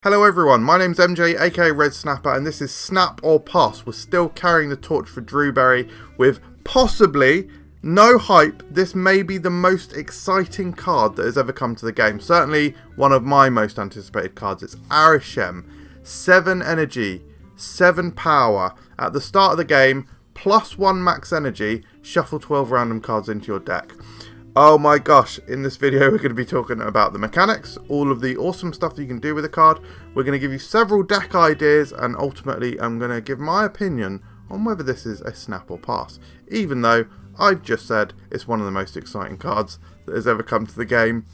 Hello everyone, my name's MJ aka Red Snapper and this is Snap or Pass. We're still carrying the torch for Drewberry with possibly, no hype, this may be the most exciting card that has ever come to the game. Certainly one of my most anticipated cards. It's Arishem, 7 energy, 7 power. At the start of the game, +1 max energy, shuffle 12 random cards into your deck. Oh my gosh, in this video we're going to be talking about the mechanics, all of the awesome stuff that you can do with the card. We're going to give you several deck ideas and ultimately I'm going to give my opinion on whether this is a snap or pass. Even though I've just said it's one of the most exciting cards that has ever come to the game.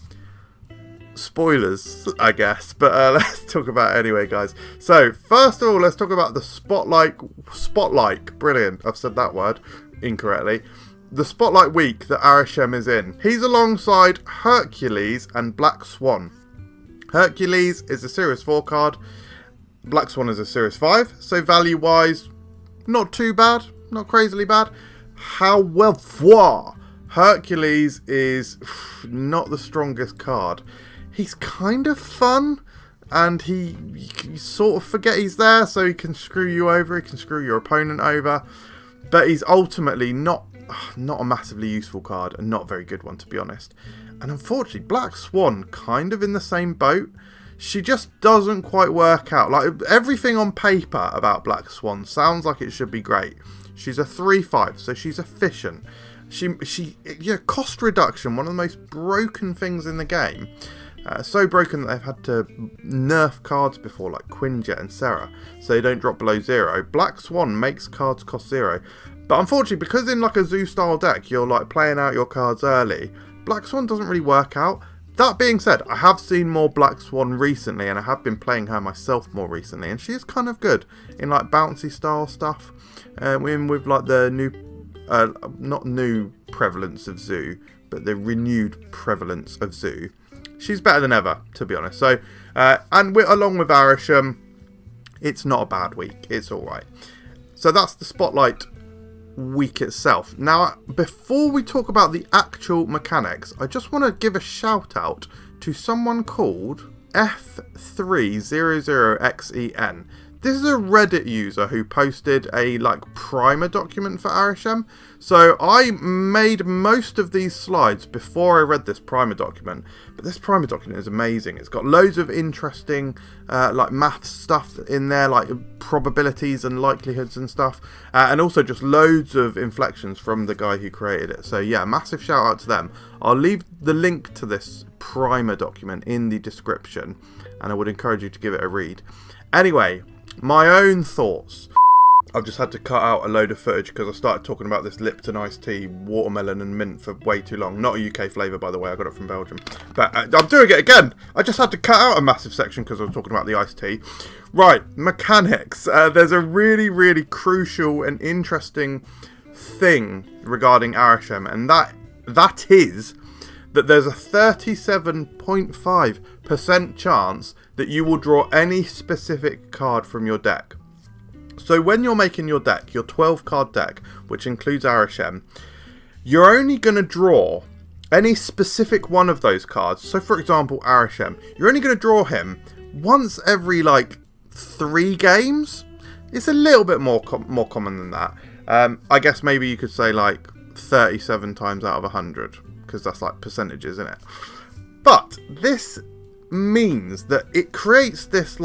Spoilers, I guess, but let's talk about it anyway, guys. So, first of all, let's talk about the Spotlight, brilliant, I've said that word incorrectly. The Spotlight week that Arishem is in. He's alongside Hercules and Black Swan. Hercules is a Series 4 card. Black Swan is a Series 5. So value-wise, not too bad. Not crazily bad. However, Hercules is not the strongest card. He's kind of fun. And you sort of forget he's there. So he can screw you over. He can screw your opponent over. But he's ultimately not a massively useful card and not a very good one, to be honest. And unfortunately, Black Swan kind of in the same boat. She just doesn't quite work out. Like, everything on paper about Black Swan sounds like it should be great. She's a 3/5, so she's efficient. Cost reduction, one of the most broken things in the game. So broken that they've had to nerf cards before, like Quinjet and Serra, so they don't drop below 0. Black Swan makes cards cost 0. But unfortunately, because in like a zoo style deck, you're like playing out your cards early, Black Swan doesn't really work out. That being said, I have seen more Black Swan recently, and I have been playing her myself more recently, and she is kind of good in like bouncy style stuff. With like the new, not new prevalence of zoo, but the renewed prevalence of zoo. She's better than ever, to be honest. So, and along with Arishem, it's not a bad week. It's all right. So that's the Spotlight week itself. Now, before we talk about the actual mechanics, I just want to give a shout out to someone called F300XEN. This is a Reddit user who posted a primer document for Arishem. So I made most of these slides before I read this primer document. But this primer document is amazing. It's got loads of interesting math stuff in there, like probabilities and likelihoods and stuff. And also just loads of inflections from the guy who created it. So yeah, massive shout out to them. I'll leave the link to this primer document in the description. And I would encourage you to give it a read. Anyway, my own thoughts. I've just had to cut out a load of footage because I started talking about this Lipton iced tea, watermelon and mint for way too long. Not a UK flavour, by the way. I got it from Belgium. But I'm doing it again. I just had to cut out a massive section because I was talking about the iced tea. Right, mechanics. There's a really, really crucial and interesting thing regarding Arishem, and that is that there's a 37.5% chance that you will draw any specific card from your deck. So when you're making your deck, your 12 card deck, which includes Arishem, you're only going to draw any specific one of those cards. So for example, Arishem, you're only going to draw him once every 3 games. It's a little bit more common than that. I guess maybe you could say 37 times out of 100, because that's percentages, isn't it? But this means that it creates this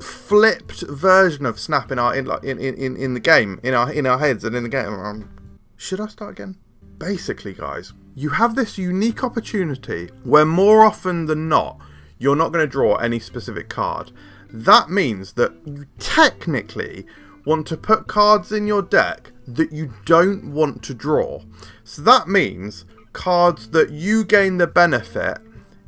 flipped version of Snap in the game, in our heads and in the game. Should I start again? Basically, guys, you have this unique opportunity where more often than not, you're not going to draw any specific card. That means that you technically want to put cards in your deck that you don't want to draw. So that means cards that you gain the benefit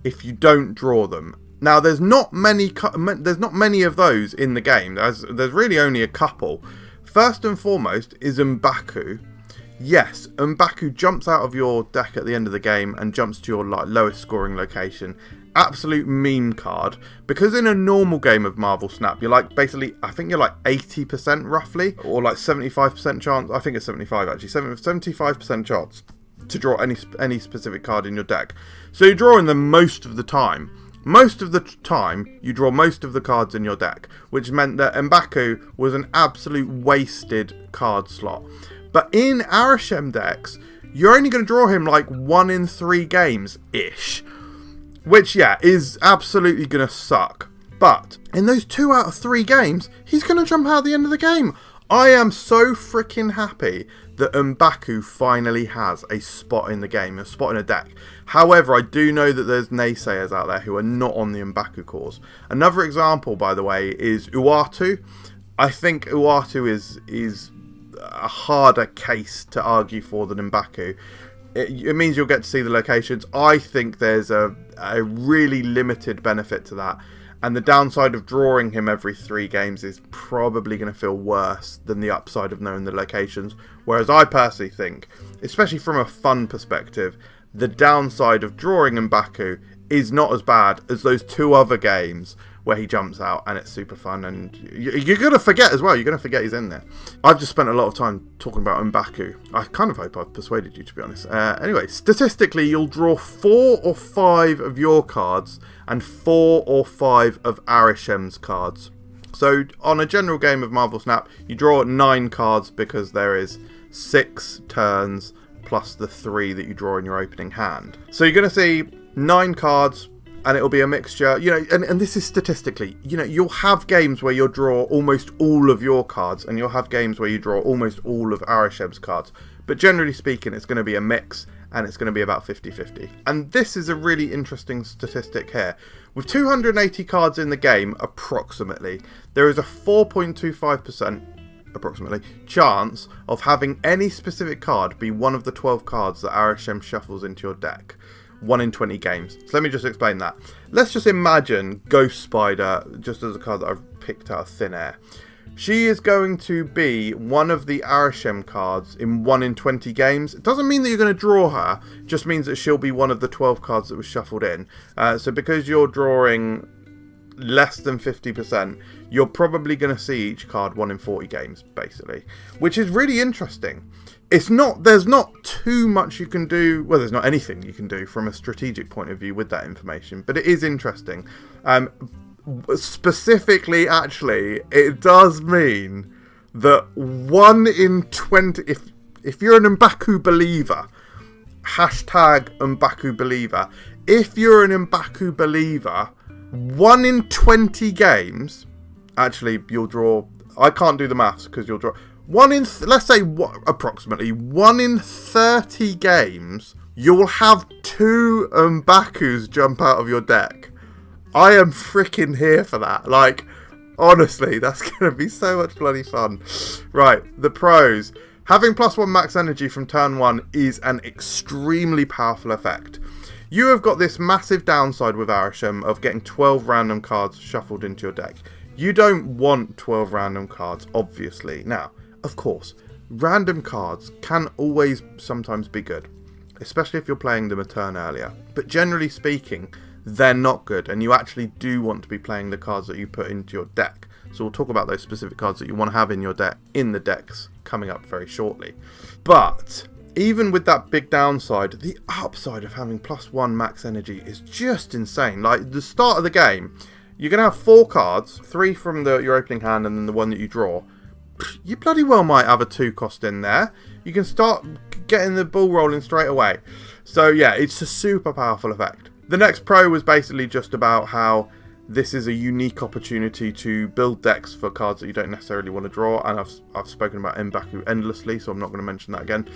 if you don't draw them. Now, there's not many of those in the game. There's really only a couple. First and foremost is M'Baku. Yes, M'Baku jumps out of your deck at the end of the game and jumps to your lowest scoring location. Absolute meme card, because in a normal game of Marvel Snap, you're basically, I think you're 80% roughly, or 75% chance. I think it's 75 actually, 75% chance to draw any specific card in your deck. So you're drawing them most of the time. most of the time you draw most of the cards in your deck, which meant that M'Baku was an absolute wasted card slot. But in Arishem decks, you're only going to draw him like 1 in 3 games-ish, which, yeah, is absolutely going to suck. But in those 2 out of 3 games, he's going to jump out at the end of the game. I am so freaking happy that M'Baku finally has a spot in the game, a spot in a deck. However, I do know that there's naysayers out there who are not on the M'Baku cause. Another example, by the way, is Uatu. I think Uatu is a harder case to argue for than M'Baku. It means you'll get to see the locations. I think there's a really limited benefit to that. And the downside of drawing him every 3 games is probably going to feel worse than the upside of knowing the locations. Whereas I personally think, especially from a fun perspective, the downside of drawing M'Baku is not as bad as those 2 other games where he jumps out and it's super fun. And you're going to forget as well. You're going to forget he's in there. I've just spent a lot of time talking about M'Baku. I kind of hope I've persuaded you, to be honest. Anyway, statistically, you'll draw 4 or 5 of your cards and 4 or 5 of Arishem's cards. So on a general game of Marvel Snap, you draw 9 cards because there is 6 turns plus the 3 that you draw in your opening hand. So you're going to see 9 cards, and it'll be a mixture, you know, and this is statistically, you know, you'll have games where you'll draw almost all of your cards, and you'll have games where you draw almost all of Arishem's cards. But generally speaking, it's going to be a mix, and it's going to be about 50-50. And this is a really interesting statistic here. With 280 cards in the game, approximately, there is a 4.25%, approximately, chance of having any specific card be one of the 12 cards that Arishem shuffles into your deck. 1 in 20 games. So let me just explain that. Let's just imagine Ghost Spider, just as a card that I've picked out of thin air. She is going to be one of the Arishem cards in 1 in 20 games. It doesn't mean that you're going to draw her, it just means that she'll be one of the 12 cards that was shuffled in. So because you're drawing less than 50%, you're probably going to see each card 1 in 40 games, basically. Which is really interesting. There's not too much you can do, well, there's not anything you can do from a strategic point of view with that information, but it is interesting. Specifically, actually, it does mean that 1 in 20, if you're an M'Baku believer, hashtag M'Baku believer, if you're an M'Baku believer, 1 in 20 games, actually, you'll draw, I can't do the maths because you'll draw, let's say approximately 1 in 30 games, you'll have 2 M'Bakus jump out of your deck. I am freaking here for that. Like, honestly, that's going to be so much bloody fun. Right, the pros. Having +1 max energy from turn 1 is an extremely powerful effect. You have got this massive downside with Arishem of getting 12 random cards shuffled into your deck. You don't want 12 random cards, obviously. Now, of course, random cards can always sometimes be good, especially if you're playing them a turn earlier. But generally speaking, they're not good, and you actually do want to be playing the cards that you put into your deck. So we'll talk about those specific cards that you want to have in your deck in the decks coming up very shortly. But even with that big downside, the upside of having +1 max energy is just insane. Like, the start of the game, you're going to have 4 cards, 3 from your opening hand and then the one that you draw. You bloody well might have a 2 cost in there. You can start getting the ball rolling straight away. So yeah, it's a super powerful effect. The next pro was basically just about how this is a unique opportunity to build decks for cards that you don't necessarily want to draw, and I've spoken about M'Baku endlessly, so I'm not going to mention that again.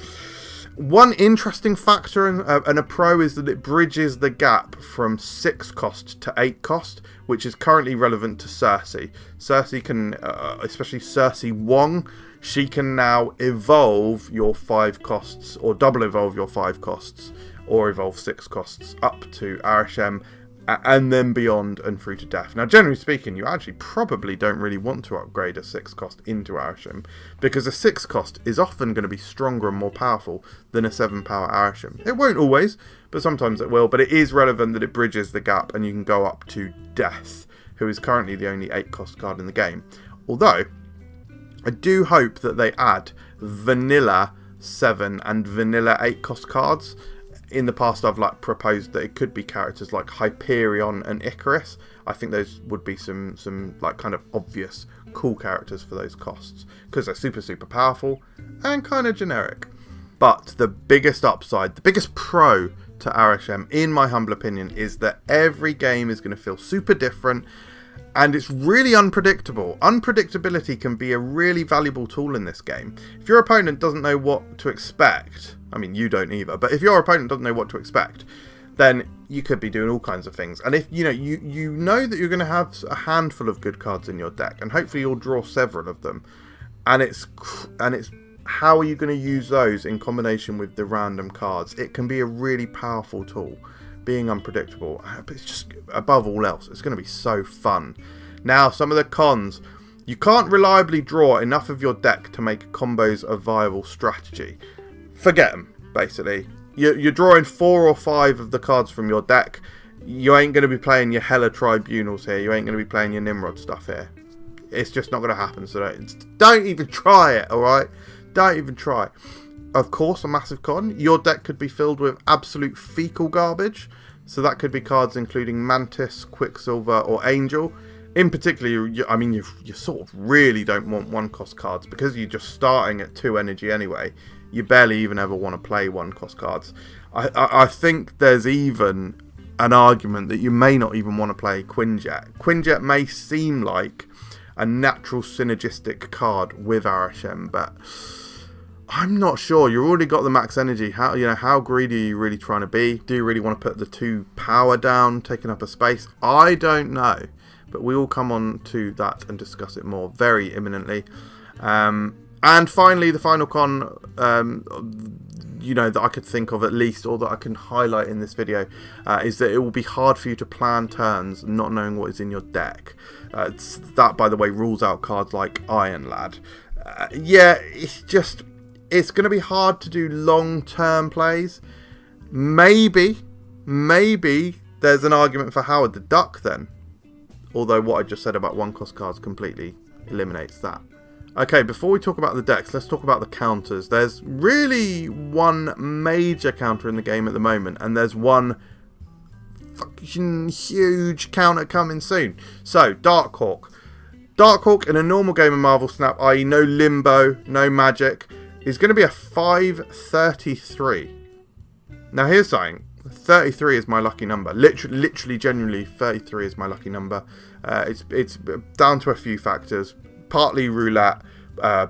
One interesting factor and a pro is that it bridges the gap from 6 cost to 8 cost, which is currently relevant to Cersei. Cersei can, especially Cersei Wong, she can now evolve your 5 costs, or double evolve your 5 costs, or evolve 6 costs up to Arishem, and then beyond and through to death. Now, generally speaking, you actually probably don't really want to upgrade a 6 cost into Arishem, because a 6 cost is often going to be stronger and more powerful than a 7 power Arishem. It won't always, but sometimes it will, but it is relevant that it bridges the gap and you can go up to Death, who is currently the only 8 cost card in the game. Although, I do hope that they add vanilla 7 and vanilla 8 cost cards in the past I've like proposed that it could be characters like Hyperion and Icarus. I think those would be some like kind of obvious cool characters for those costs, because they're super powerful and kind of generic. But the biggest upside, the biggest pro to Arishem, in my humble opinion, is that every game is going to feel super different, and it's really unpredictable. Unpredictability can be a really valuable tool in this game. If your opponent doesn't know what to expect, I mean, you don't either, but if your opponent doesn't know what to expect, then you could be doing all kinds of things. And if you know that you're going to have a handful of good cards in your deck, and hopefully you'll draw several of them, and it's how are you going to use those in combination with the random cards? It can be a really powerful tool. Being unpredictable, but it's just, above all else, it's going to be so fun. Now, some of the cons: you can't reliably draw enough of your deck to make combos a viable strategy. Forget them, basically. You're drawing 4 or 5 of the cards from your deck. You ain't going to be playing your Hella Tribunals here. You ain't going to be playing your Nimrod stuff here. It's just not going to happen. So don't even try it, alright? Don't even try. Of course, a massive con: your deck could be filled with absolute fecal garbage. So that could be cards including Mantis, Quicksilver, or Angel. In particular, I mean, you sort of really don't want 1-cost cards, because you're just starting at 2 energy anyway. You barely even ever want to play 1-cost cards. I think there's even an argument that you may not even want to play Quinjet. Quinjet may seem like a natural synergistic card with Arishem, but I'm not sure. You've already got the max energy. How greedy are you really trying to be? Do you really want to put the 2 power down, taking up a space? I don't know, but we will come on to that and discuss it more very imminently. And finally, the final con, that I could think of at least, or that I can highlight in this video, is that it will be hard for you to plan turns not knowing what is in your deck. That, by the way, rules out cards like Iron Lad. It's going to be hard to do long-term plays. Maybe there's an argument for Howard the Duck then. Although what I just said about 1-cost cards completely eliminates that. Okay, before we talk about the decks, let's talk about the counters. There's really one major counter in the game at the moment, and there's one fucking huge counter coming soon. So, Darkhawk. Darkhawk in a normal game of Marvel Snap, i.e. no limbo, no magic, is going to be a 5/33. Now here's something. 33 is my lucky number. Literally, genuinely, 33 is my lucky number. It's down to a few factors. Partly roulette,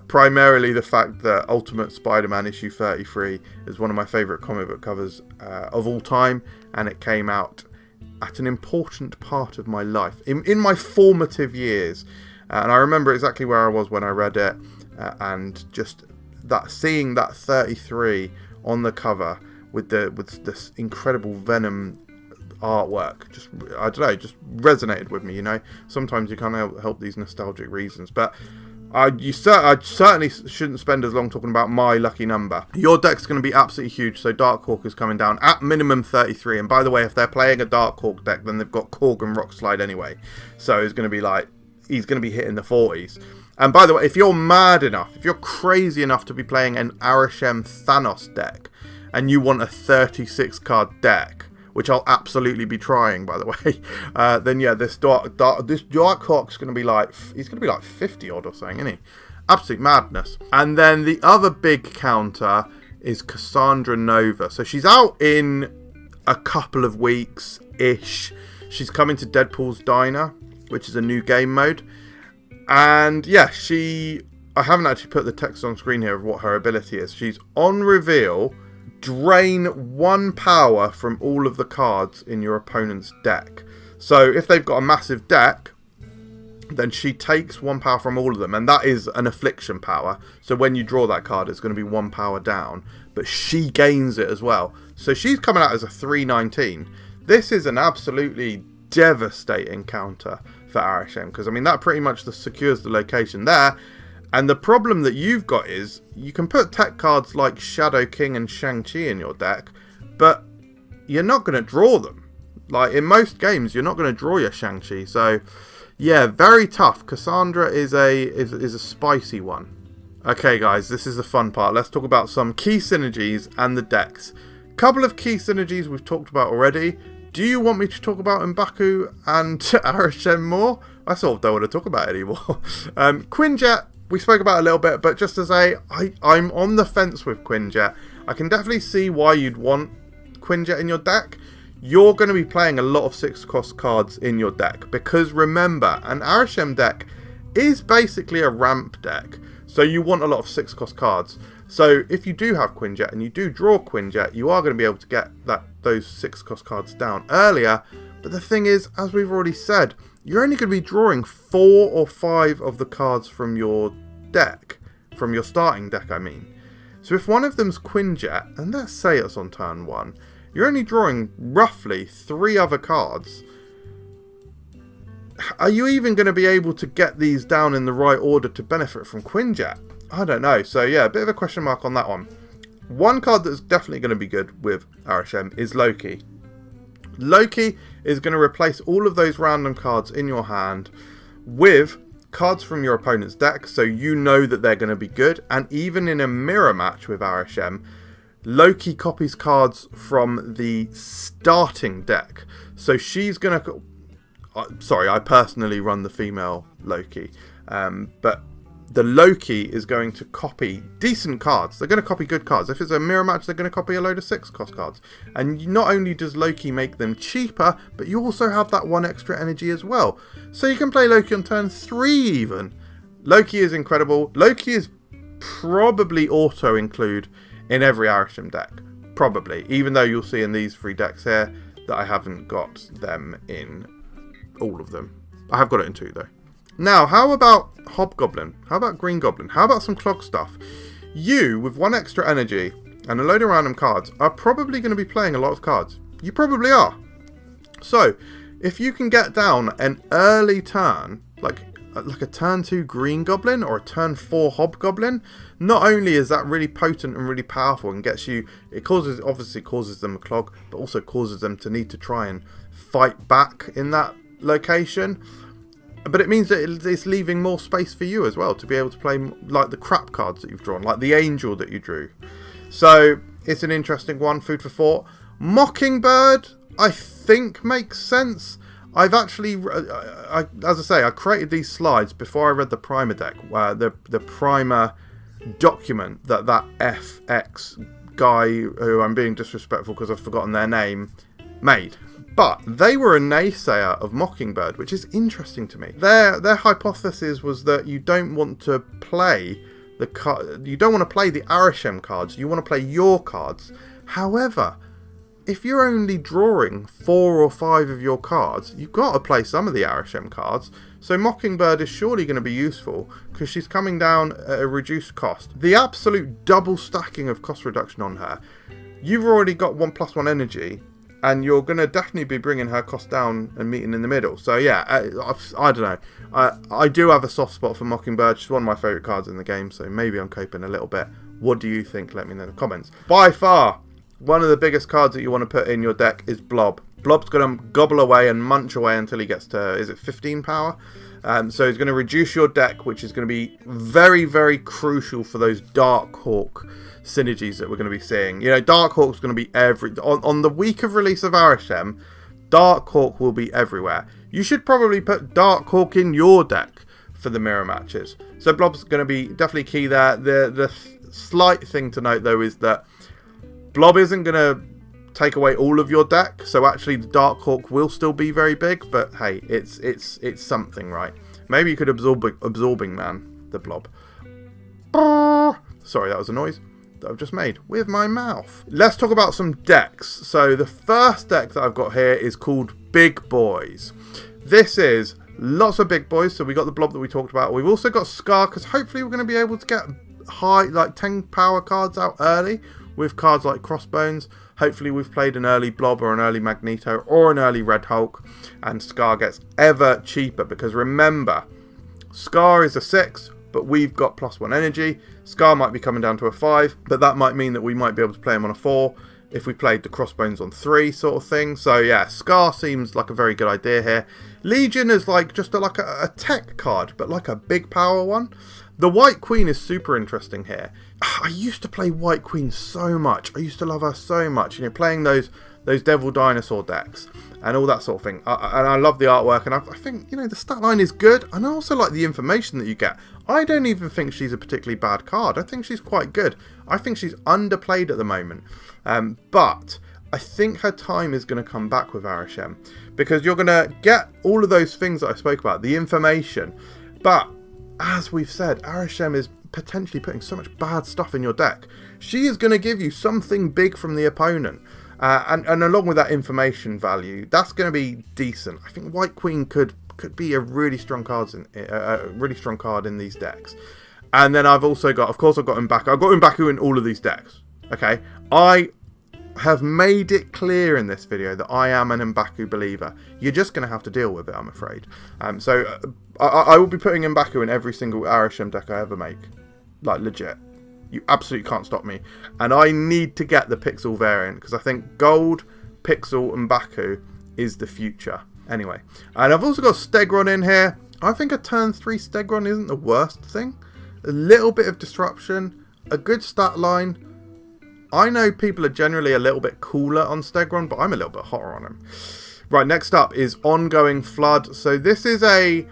primarily the fact that Ultimate Spider-Man issue 33 is one of my favourite comic book covers of all time, and it came out at an important part of my life, in my formative years. And I remember exactly where I was when I read it, and just seeing that 33 on the cover with this incredible Venom artwork, just resonated with me. Sometimes you can't help these nostalgic reasons, but I certainly shouldn't spend as long talking about my lucky number. Your deck's going to be absolutely huge, so Darkhawk is coming down at minimum 33. And by the way, if they're playing a Darkhawk deck, then they've got Korg and Rockslide anyway, so he's going to be hitting the 40s. And by the way, if you're mad enough, if you're crazy enough to be playing an Arishem Thanos deck, and you want a 36 card deck, which I'll absolutely be trying, by the way, then yeah, this Darkhawk's going to be like, he's going to be like 50 odd or something, isn't he? Absolute madness. And then the other big counter is Cassandra Nova. So she's out in a couple of weeks-ish. She's coming to Deadpool's Diner, which is a new game mode. And yeah, I haven't actually put the text on screen here of what her ability is. She's on reveal, drain 1 power from all of the cards in your opponent's deck. So if they've got a massive deck, then she takes 1 power from all of them, and that is an affliction power. So when you draw that card, it's going to be 1 power down, but she gains it as well. So she's coming out as a 319. This is an absolutely devastating counter for Arishem, because I mean that pretty much secures the location there. And the problem that you've got is you can put tech cards like Shadow King and Shang-Chi in your deck, but you're not going to draw them. Like in most games, you're not going to draw your Shang-Chi. So yeah, very tough. Cassandra is a spicy one. Okay guys, this is the fun part. Let's talk about some key synergies and the decks. Couple of key synergies we've talked about already. Do you want me to talk about M'Baku and Arishem more? I sort of don't want to talk about it anymore. Quinjet, we spoke about a little bit, but just to say, I'm on the fence with Quinjet. I can definitely see why you'd want Quinjet in your deck. You're going to be playing a lot of 6-cost cards in your deck, because remember, an Arishem deck is basically a ramp deck, so you want a lot of 6-cost cards. So if you do have Quinjet and you do draw Quinjet, you are going to be able to get those 6-cost cards down earlier. But the thing is, as we've already said, you're only going to be drawing 4 or 5 of the cards from your deck, from your starting deck I mean. So if one of them's Quinjet, and let's say it's on turn 1, you're only drawing roughly 3 other cards. Are you even going to be able to get these down in the right order to benefit from Quinjet? I don't know. So yeah, a bit of a question mark on that one. One card that's definitely going to be good with Arishem is Loki. Loki is going to replace all of those random cards in your hand with cards from your opponent's deck, so you know that they're going to be good. And even in a mirror match with Arishem, Loki copies cards from the starting deck. So she's going to... sorry, I personally run the female Loki. But the Loki is going to copy decent cards. They're going to copy good cards. If it's a mirror match, they're going to copy a load of 6-cost cards. And not only does Loki make them cheaper, but you also have that 1 extra energy as well. So you can play Loki on turn 3 even. Loki is incredible. Loki is probably auto-include in every Arishem deck. Probably. Even though you'll see in these 3 decks here that I haven't got them in all of them. I have got it in 2 though. Now, how about Hobgoblin? How about Green Goblin? How about some clog stuff? You, with 1 extra energy and a load of random cards, are probably going to be playing a lot of cards. You probably are. So, if you can get down an early turn, like a turn 2 Green Goblin or a turn 4 Hobgoblin, not only is that really potent and really powerful and gets you, obviously causes them a clog, but also causes them to need to try and fight back in that location. But it means that it's leaving more space for you as well to be able to play like the crap cards that you've drawn, like the Angel that you drew. So it's an interesting one, food for thought. Mockingbird, I think, makes sense. I've actually, as I say, I created these slides before I read the primer deck, where the primer document that FX guy, who I'm being disrespectful because I've forgotten their name, made. But they were a naysayer of Mockingbird, which is interesting to me. Their hypothesis was that you don't want to play the Arishem cards. You want to play your cards. However, if you're only drawing 4 or 5 of your cards, you've got to play some of the Arishem cards. So Mockingbird is surely going to be useful because she's coming down at a reduced cost. The absolute double stacking of cost reduction on her. You've already got 1+1 energy, and you're going to definitely be bringing her cost down and meeting in the middle. So yeah, I don't know. I do have a soft spot for Mockingbird. She's one of my favourite cards in the game, so maybe I'm coping a little bit. What do you think? Let me know in the comments. By far, one of the biggest cards that you want to put in your deck is Blob. Blob's going to gobble away and munch away until he gets to, is it 15 power? So he's going to reduce your deck, which is going to be very, very crucial for those Dark Hawk synergies that we're going to be seeing. You know, Dark Hawk's going to be on the week of release of Arishem, Dark Hawk will be everywhere. You should probably put Dark Hawk in your deck for the mirror matches. So Blob's going to be definitely key there. The slight thing to note though is that Blob isn't going to take away all of your deck, so actually the Dark Hawk will still be very big, but hey, it's something, right? Maybe you could absorbing man the Blob. Sorry, that was a noise that I've just made with my mouth. Let's talk about some decks. So the first deck that I've got here is called Big Boys. This is lots of big boys. So we got the Blob that we talked about. We've also got Scar, because hopefully we're going to be able to get high, like 10 power cards out early with cards like Crossbones. Hopefully we've played an early Blob or an early Magneto or an early Red Hulk, and Scar gets ever cheaper, because remember, Scar is a 6, but we've got +1 energy. Scar might be coming down to a 5, but that might mean that we might be able to play him on a 4. if we played the Crossbones on 3 sort of thing. So yeah, Scar seems like a very good idea here. Legion is like just like a tech card, but like a big power one. The White Queen is super interesting here. I used to play White Queen so much. I used to love her so much. You know, playing those Devil Dinosaur decks and all that sort of thing. And I love the artwork, and I think, you know, the stat line is good, and I also like the information that you get. I don't even think she's a particularly bad card. I think she's quite good. I think she's underplayed at the moment. But I think her time is going to come back with Arishem, because you're going to get all of those things that I spoke about, the information. But as we've said, Arishem is potentially putting so much bad stuff in your deck. She is going to give you something big from the opponent. And along with that information value, that's going to be decent. I think White Queen could be a really strong card in these decks. And then I've also got, of course, I've got M'Baku. I've got M'Baku in all of these decks. Okay, I have made it clear in this video that I am an M'Baku believer. You're just going to have to deal with it, I'm afraid. So I will be putting M'Baku in every single Arishem deck I ever make. Like, legit. You absolutely can't stop me. And I need to get the Pixel variant, because I think Gold, Pixel, and M'Baku is the future. Anyway. And I've also got Stegron in here. I think a turn 3 Stegron isn't the worst thing. A little bit of disruption. A good stat line. I know people are generally a little bit cooler on Stegron, but I'm a little bit hotter on him. Right, next up is Ongoing Flood. So this is a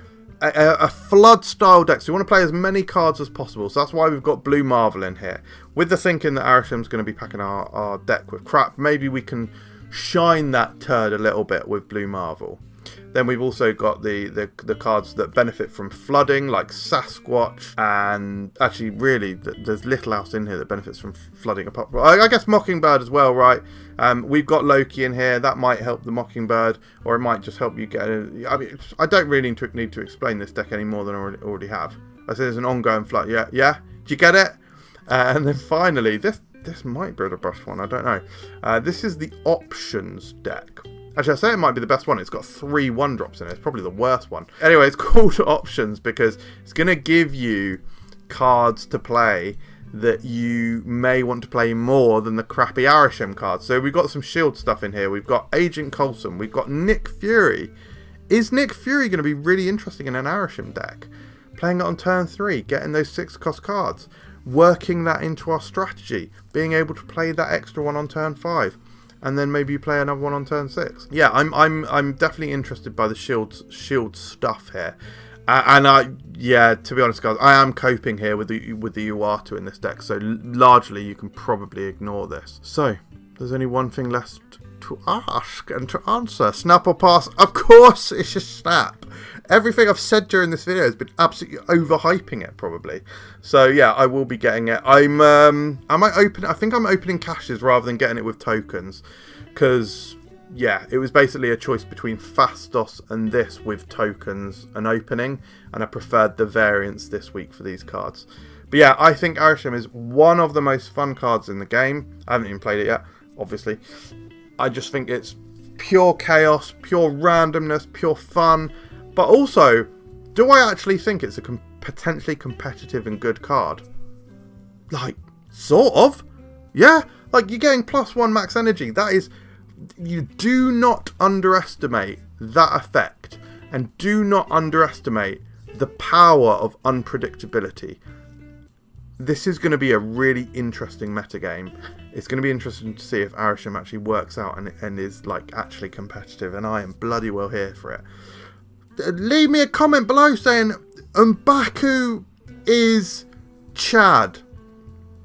flood style deck, so we want to play as many cards as possible, so that's why we've got Blue Marvel in here, with the thinking that Arishem's going to be packing our deck with crap. Maybe we can shine that turd a little bit with Blue Marvel. Then we've also got the cards that benefit from flooding, like Sasquatch, and actually really there's little else in here that benefits from flooding, apart. I guess Mockingbird as well, right? We've got Loki in here. That might help the Mockingbird, or it might just help you get I mean, I don't really need to explain this deck any more than I already have. I said there's an ongoing flood. Yeah, do you get it? And then finally, this might be the best one, I don't know. This is the Options deck. Actually, I say it might be the best one. It's got 3 1-drops in it. It's probably the worst one. Anyway, it's called Options because it's going to give you cards to play that you may want to play more than the crappy Arishem cards. So we've got some shield stuff in here. We've got Agent Coulson. We've got Nick Fury. Is Nick Fury going to be really interesting in an Arishem deck? Playing it on turn 3, getting those 6-cost cards, working that into our strategy, being able to play that extra one on turn 5. And then maybe you play another one on turn 6. Yeah, I'm definitely interested by the shield stuff here, yeah, to be honest, guys, I am coping here with the Uatu in this deck. So largely, you can probably ignore this. So there's only one thing left to ask and to answer: snap or pass? Of course, it's a snap. Everything I've said during this video has been absolutely overhyping it, probably. So yeah, I will be getting it. I think I'm opening caches rather than getting it with tokens, because yeah, it was basically a choice between Fastos and this with tokens and opening, and I preferred the variants this week for these cards. But yeah, I think Arishem is one of the most fun cards in the game. I haven't even played it yet, obviously. I just think it's pure chaos, pure randomness, pure fun. But also, do I actually think it's a potentially competitive and good card? Like, sort of. Yeah, like you're getting +1 max energy. That is, you do not underestimate that effect. And do not underestimate the power of unpredictability. This is going to be a really interesting metagame. It's going to be interesting to see if Arishem actually works out and is like actually competitive. And I am bloody well here for it. Leave me a comment below saying M'Baku is Chad.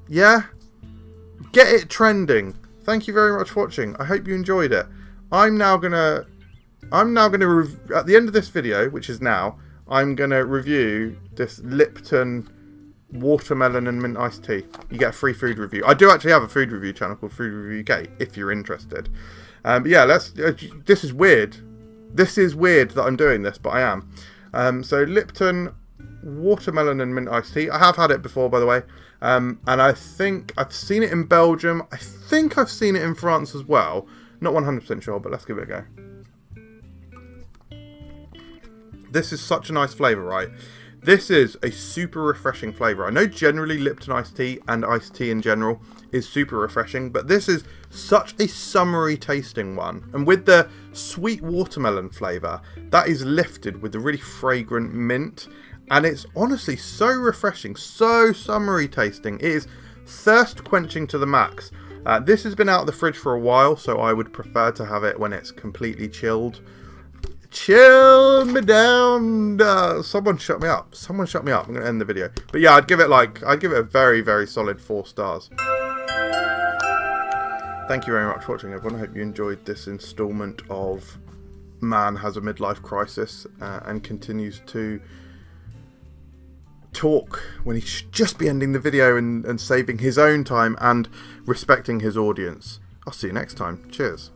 Yeah? Get it trending. Thank you very much for watching. I hope you enjoyed it. I'm now gonna at the end of this video, which is now, I'm gonna review this Lipton watermelon and mint iced tea. You get a free food review. I do actually have a food review channel called Food Review UK if you're interested. But yeah, this is weird. This is weird that I'm doing this, but I am. So Lipton watermelon and mint iced tea. I have had it before, by the way. And I think I've seen it in Belgium. I think I've seen it in France as well. Not 100% sure, but let's give it a go. This is such a nice flavour, right? This is a super refreshing flavour. I know generally Lipton iced tea and iced tea in general is super refreshing, but this is such a summery tasting one. And with the sweet watermelon flavour, that is lifted with the really fragrant mint. And it's honestly so refreshing, so summery tasting. It is thirst quenching to the max. This has been out of the fridge for a while, so I would prefer to have it when it's completely chilled. Chill me down. Someone shut me up. Someone shut me up. I'm going to end the video. But yeah, I'd give it a very, very solid 4 stars. Thank you very much for watching, everyone. I hope you enjoyed this installment of Man Has a Midlife Crisis and continues to talk when he should just be ending the video and saving his own time and respecting his audience. I'll see you next time. Cheers.